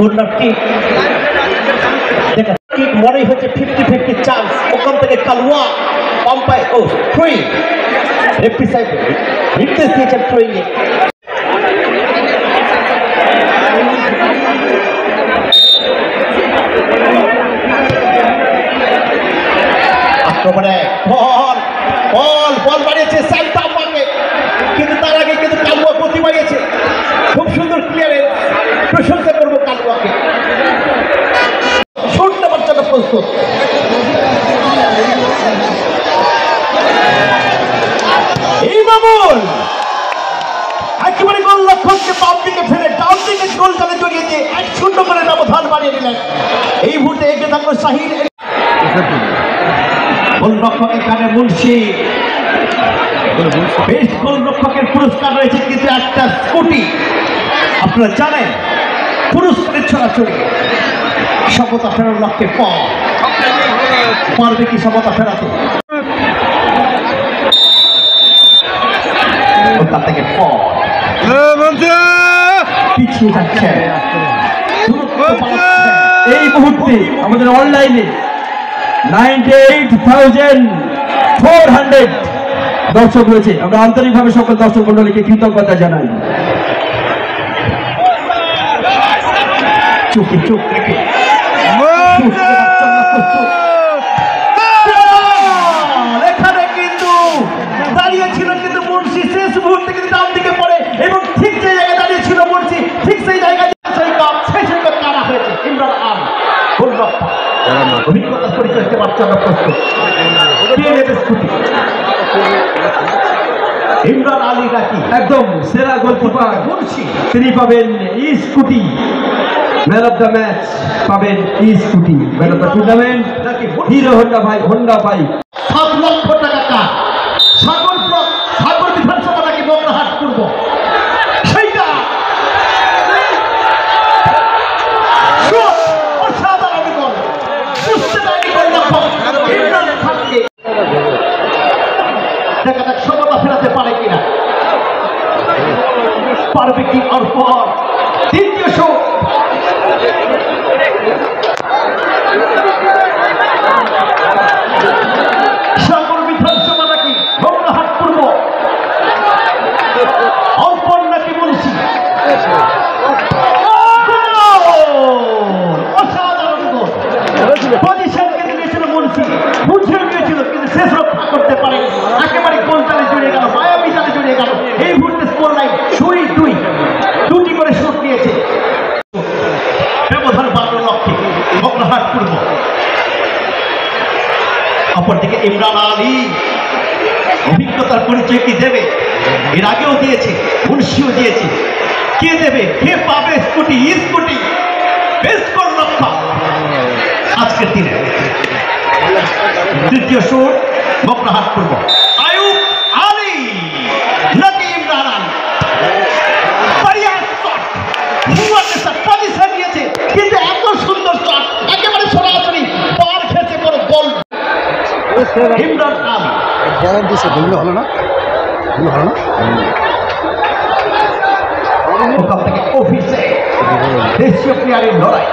কর্নারটি দেখা কিক মনে হচ্ছে 50-50 চান্স। ওখান থেকে কালওয়া পাম্পায় ও থ্রোয়িং রেফারি সাহেব নির্দেশ দিয়েছেন থ্রোয়িং এ। আক্রমণে বল বল বল বাড়িয়েছে সান্তামাকে, কিন্তু তার আগে কিন্তু কালওয়া গতি বাড়িয়েছে। খুব সুন্দর ক্লিয়ারেন্স, প্রশংসা করবো কালওয়াকে। শট নেওয়ার জন্য প্রস্তুত। এই মামুন একেবারে গোল লক্ষ্যকে বাম দিকে ফেলে ডান দিকে গোল জালে জড়িয়ে দিয়ে 1-0 করে ব্যবধান বাড়িয়ে দিলেন। এই মুহূর্তে এগিয়ে থাকলো শাহিন। গোলরক্ষকের কানে মুন্সি, বেশ গোলরক্ষকের পুরস্কার রয়েছে, কিন্তু একটা স্কুটি। আপনারা জানেন পুরস্কারের ছড়াছড়ি। সমতা ফেরার লক্ষ্যে পারবে কি সমতা ফেরাতে? ওখান থেকে পিছিয়ে যাচ্ছে। এই মুহূর্তে আমাদের অনলাইনে 98,400 দর্শক রয়েছে। আমরা আন্তরিকভাবে সকল দর্শক মন্ডলীকে কৃতজ্ঞতা জানাই। চোখে চোখ রেখে এখানে কিন্তু দাঁড়িয়েছিল, কিন্তু মুন্সি শেষ মুহূর্তে কিন্তু ডান দিকে পড়ে এবং ঠিক যে জায়গায় দাঁড়িয়েছিল মুন্সি, ঠিক সেই জায়গায় কারা হয়েছে। ইমরান আলী গোলরক্ষক, অভিজ্ঞতার পরিচয় দিতে পারছে আমরা প্রস্তুত। ইমরান আলী নাকি একদম সেরা গোলকিপার মুন্সি, তিনি পাবেন e scooty. Man of the match পাবেন e scooty. Man of the tournament নাকি হিরো হোন্ডা বাইক। 7 লক্ষ টাকা সাগর বিধানসভা নাকি বগরাহাট করব, সেইটা অসাধারণ গোল। বুঝতে পারি ইমরান খানকে। দেখা যাক সমতা ফেরাতে পারে কিনা, পারবে কি? অর্পণ দ্বিতীয় শট। সাগর বিধানসভা নাকি বগরাহাট পূর্ব, অর্পণ নাকি মুন্সি। অসাধারণ গোল। পজিশন কেটে নিয়েছিল মুন্সি, বুঝে নিয়েছিল, কিন্তু শেষ রক্ষা করতে পারে। একেবারে গোল জালে জড়িয়ে গেল, মায়াবী জালে জড়িয়ে গেল। এই মুহূর্তে স্কোর লাইন 2-2, দুটি করে শট নিয়েছে। ব্যবধান 12 লক্ষে বগরাহাট পূর্ব। অপরদিকে ইমরান আলী অভিজ্ঞতার পরিচয় কি দেবে? এর আগেও দিয়েছে, মুন্সিও দিয়েছে। কে দেবে? কে পাবে স্কুটি? স্কুটি বেশ গোলরক্ষক আজকের দিনে। তৃতীয় শট বগরাহাট পূর্ব। আয়ুব আলী নাকি ইমরান আলী? পজিশন নিয়েছে, কিন্তু এত সুন্দর শট, একেবারে সরাসরি পার খেয়েছে কোনো বল। ইমরান আলী হলো না ওখান থেকে অফিসে দেশীয় প্লেয়ারের লড়াই।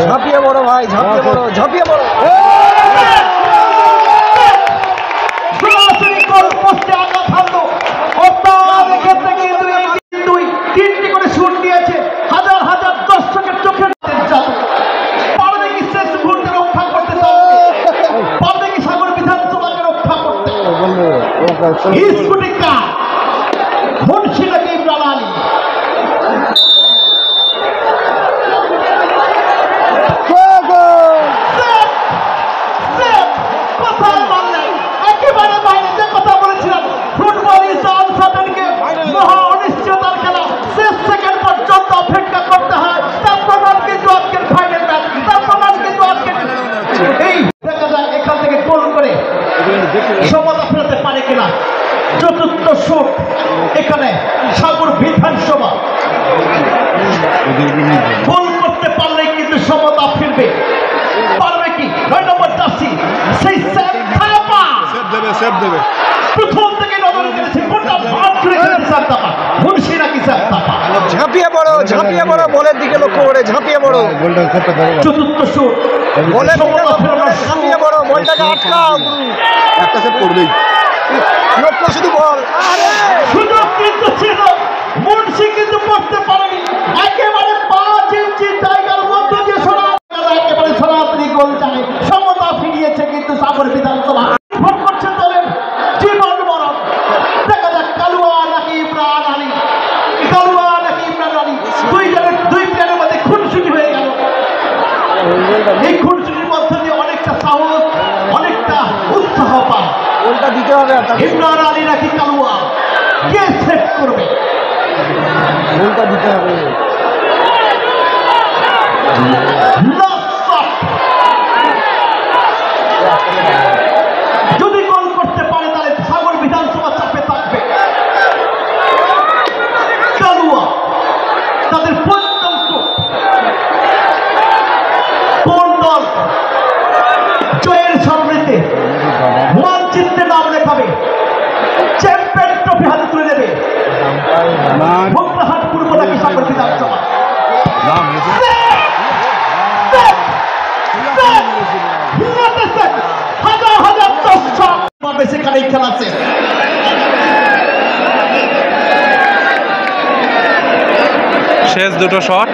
ঝাঁপিয়ে বড় ভাই, ঝাঁপিয়ে বড়। সরাসরি গোল পোস্টে আঘাত হানলো। তার ক্ষেত্রে কিন্তু 3টি করে শুট দিয়েছে। হাজার হাজার দর্শকের চোখের জাদু। পারবে কি শেষ মুহূর্তে রক্ষা করতে? পারবে কি সাগর বিধানসভাকে রক্ষা করতে? স্কুটি কার? মুন্সি নাকি ইমরান আলী? সমতা ফেরাতে পারে কিনা? চতুর্থ শট এখানে সাগর বিধানসভা গোল করতে পারলে কিন্তু সমতা ফিরবে। পারবে কি? 9 নম্বর জার্সি সেই সেভ দেবে। প্রথম থেকে নজর কেড়েছে, গোটা ভাগ করে খেলেছে সান্তামা। মুন্সি নাকি চাপ্পা ঝাঁপিয়ে পড়ো বলের দিকে লক্ষ্য করে ঝাঁপিয়ে পড়ো চতুর্থ শুট বলের দিকে লক্ষ্য করে ঝাঁপিয়ে পড়ো বলটাকে আটকাও একটা সেট করবেই লক্ষ্য শুধু বল সুযোগ কিন্তু ছিল মুন্সি কিন্তু করতে পারেনি একেবারে 5 ইঞ্চি জায়গার মধ্য দিয়ে একেবারে সরাসরি গোল যায় সমতা ফিরিয়েছে কিন্তু সাগর বিধানসভা ফোন করছেন দলের জীবন মরণ দেখা যাক কালুয়া নাকি ইমরান আলী দুই প্লেয়ারের মধ্যে খুনসুটি হয়ে গেল এই খুনসুটির মধ্যে দিয়ে অনেকটা সাহস অনেকটা উৎসাহ পায় গোলটা দিতে হবে ইমরান আলী নাকি কালুয়া কে সেট করবে গোলটা দিতে হবে Last shot। যদি গোল করতে পারে তাহলে সাগর বিধানসভা চাপে থাকবে কালুয়া তাদের পঞ্চম শট কোন দল জয়ের সমৃদ্ধি মানচিত্রে নাম লেখাবে চ্যাম্পিয়ন ট্রফি হাতে তুলে নেবে মোগরাহাট পূর্ব নাকি সাগর বিধানসভা হাজার হাজার দর্শক সেখানে খেলা শেষ শেষ দুটো শট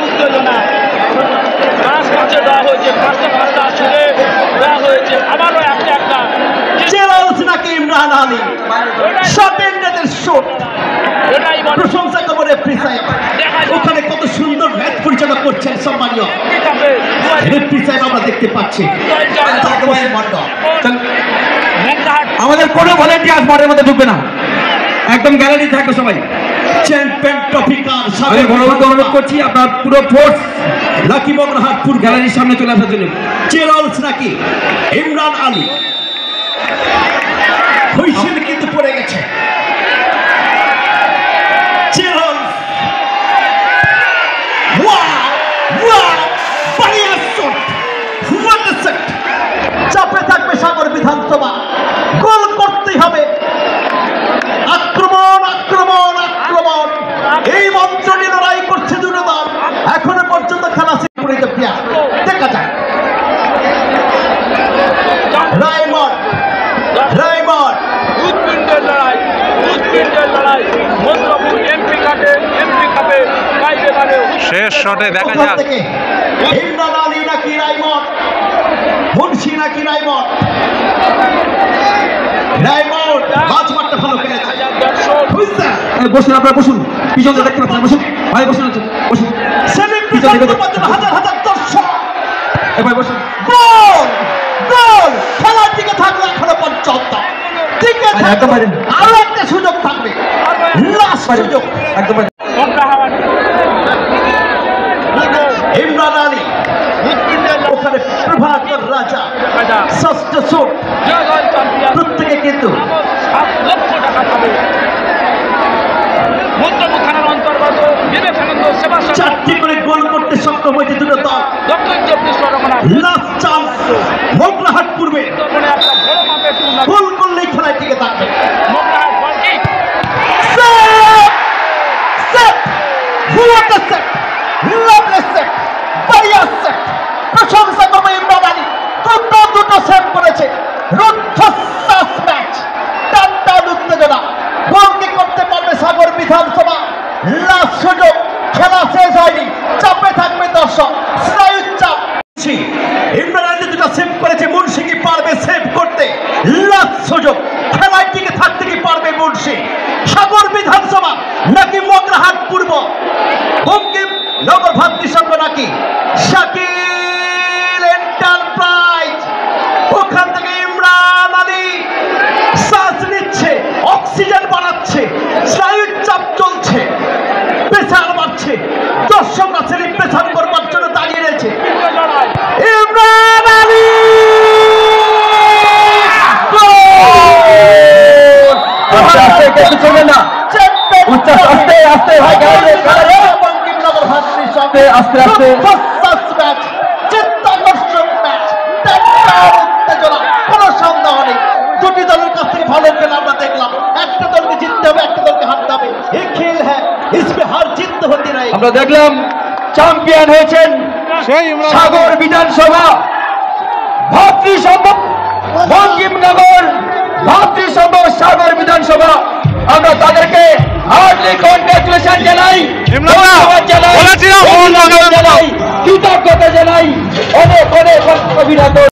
উত্তেজনা ফার্স্ট দেওয়া হয়েছে ফার্স্টে ভারত আসলে দেওয়া হয়েছে আবারও একটা চেরালস নাকি ইমরান আলী শটের নেটের শট এটাই বলে প্রশংসা করবো রেফারি সাহেব ওখানে কত সুন্দর ম্যাচ পরিচালনা করছেন সম্মানীয় রেফারি সাহেব আমরা দেখতে পাচ্ছি আমাদের কোনো ভলেন্টিয়ার মাঠের মধ্যে ঢুকবে না একদম গ্যালারি থাকবে সবাই চ্যাম্পিয়ন ট্রফি কার আমি বড় অনুরোধ করছি আপনার পুরো ফোর্স লাকি মোগরাহাটপুর গ্যালারির সামনে চলে আসার জন্য চেরালস নাকি ইমরান আলী হুইসেল কিন্তু পড়ে গেছে চেরালস চাপে থাকবে সাগর বিধানসভা গোল করতেই হবে আক্রমণ আক্রমণ আক্রমণ এই মন্ত্রটি লড়াই করছে দুটো দল এখনো পর্যন্ত খেলা শেষ করে দেখা যায় রায়মন্ড উৎপিণ্ডের লড়াই মন্ত্রপুর এমপি কাপে শেষ শটে দেখা ওখান যাক থেকে ইমরান আলী নাকি রায়মন্ড মুন্সি নাকি রায়মন্ড মাছ মারতে ভালো খেলেছে দর্শক বসুন আপনারা বসুন পিছনে দেখতে পাচ্ছেন বসুন ভাই বসুন বসুন হাজার হাজার দর্শক ভাই বসুন গোল খেলার দিকে থাকবে এখনো পর্যন্ত একদম বাইরে আরো একটা সুযোগ থাকবে লাস্ট সুযোগ একদম বাইরে ইমরান আলী ওখানে প্রভাকর রাজা ষষ্ঠ শট প্রত্যেকে কিন্তু 7 লক্ষ টাকা পাবে মন্ত্রপুর থানার অন্তর্গত বিবেকানন্দ সেবা চারটি করে গোল করতে সক্ষম হয়েছে দুটো দল দক্ষিণ 24 পরগনা লাস্ট চান্স মোগরাহাট পূর্বে উত্তরবঙ্গে একটা বড় মাপের টুর্নামেন্ট গোল করলেই খেলায় টিকে থাকবে মোগরাহাট বল কিক প্রশংসা করবো ইমরান আলী দুটো সেভ করেছে রুদ্ধশ্বাস ম্যাচ টানটান উত্তেজনা গোল কি করতে পারবে সাগর বিধানসভা লাস্ট সুযোগ খেলা শেষ হয়নি চাপে থাকবে দর্শক স্নায়ুর চাপ ইমরান আলী দুটো সেভ করেছে মুন্সি কি পারবে সেভ করতে লাস্ট সুযোগ খেলায় টিকে থাকতে কি পারবে মুন্সি সাগর বিধানসভা নাকি মোগরাহাট পূর্ব বঙ্কিম নগর ভাতৃসংঘ নাকি শাকিল এন্টারপ্রাইজ ওখান থেকে ইমরান আলী শ্বাস নিচ্ছে অক্সিজেন বাড়াচ্ছে স্নায়ুর চাপ চলছে প্রেসার বাড়ছে দর্শকরা সেলিব্রেশন করবার জন্য দাঁড়িয়ে রয়েছে ইমরান আলী চলবে না আস্তে আস্তে ভাই বঙ্কিমনগর ভাতৃসংঘ আস্তে আস্তে ম্যাচ চিত্তাকর্ষক ম্যাচ উত্তেজনা কোনো সন্দেহ নেই দুটি দলের কাছ থেকে ভালো খেলা আমরা দেখলাম একটা দলকে জিততে হবে একটা দলকে হারতে হবে এই इसमें हार जीत तो होती रहेगी। আমরা দেখলাম চ্যাম্পিয়ন হয়েছেন সাগর বিধানসভা ভাতৃসম্ভ বঙ্কিমনগর ভাতৃসম্ভ সাগর বিধানসভা। আমরা তাদেরকে হার্টলি কনগ্রাচুলেশন জানাই, ধন্যবাদ জানাই, বলেছিলাম, অভিনন্দন জানাই, কৃতজ্ঞতা জানাই, অনেক অনেক অভিনন্দন।